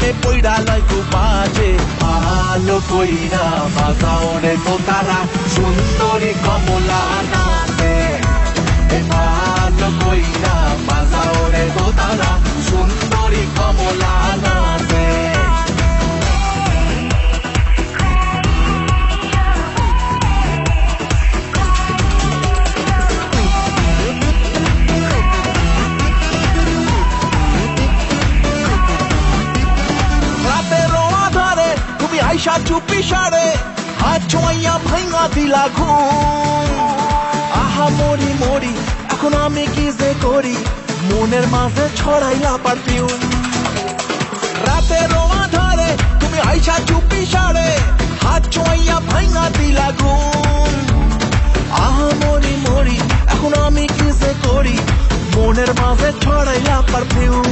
খামে পইড়া লয় খুব বাজে ভালো কইরা বাজাও রে দোতারা সুন্দরী কমলা নাচে ভালো কইরা বাজাও রে দোতারা সুন্দরী কমলা নাচে আইসা চুপি সারে হাত ছোঁয়া ভাঙা দিলা ঘুম আহা মরি মরি এখন আমি কি যে করি মনের মাঝে ছড়াইলা পারফিউম রাতের আধারে তুমি আইসা চুপি সারে হাত ছোঁয়া ভাঙা দিলা ঘুম আহা মরি মরি এখন আমি কি যে করি মনের মাঝে ছড়াইলা পারফিউম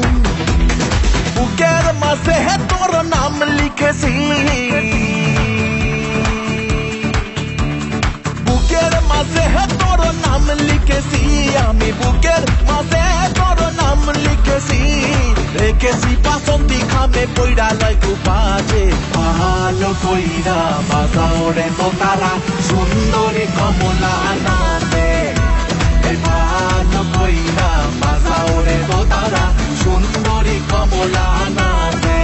বুকের মাঝে হে তোর নাম লিখেছি বুকের মাঝে হে তোর নাম লিখেছি আমি বুকের মাঝে তোর নাম লিখেছি রেখেছি বাসন্তী খামে পইড়া লয় খুব বাজে ভালো কইরা বাজাও রে দোতারা সুন্দরী কমলা নাচে ভালো কইরা বাজাও রে দোতারা সুন্দরী কমলা নাচে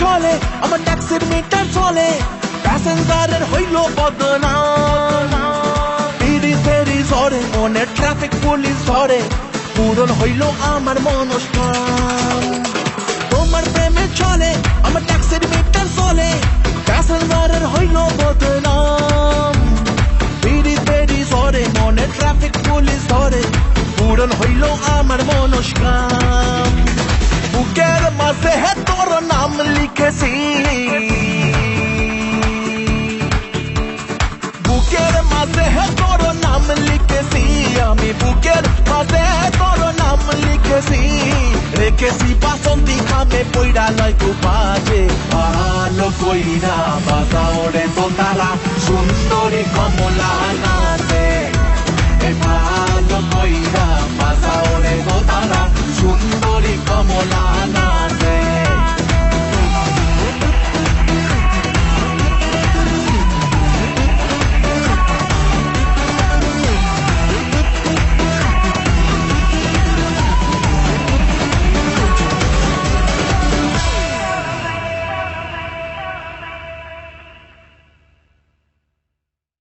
চলে আমার ট্যাক্সির মিটার চলে প্যাসেঞ্জারের হইল বদনাম ফেরি ফেরি ঝরে মনে ট্রাফিক পুলিশ ধরে পূরণ হইল আমার মনস্কাম তোমার প্রেমে চলে আমার ট্যাক্সির মিটার চলে প্যাসেঞ্জারের হইল বদনাম ফেরি ফেরি ঝরে মনে ট্রাফিক পুলিশ ধরে পূরণ হইল আমার মনস্কাম বুকের মাঝে হে তোর নাম লিখেছি বুকের মাঝে হে তোর নাম লিখেছি আমি বুকের মাঝে তোর নাম লিখেছি রেখেছি বাসন্তী খামে পইড়া লয় খুব বাজে ভালো কইরা বাজাও রে দোতারা সুন্দরী কমলা না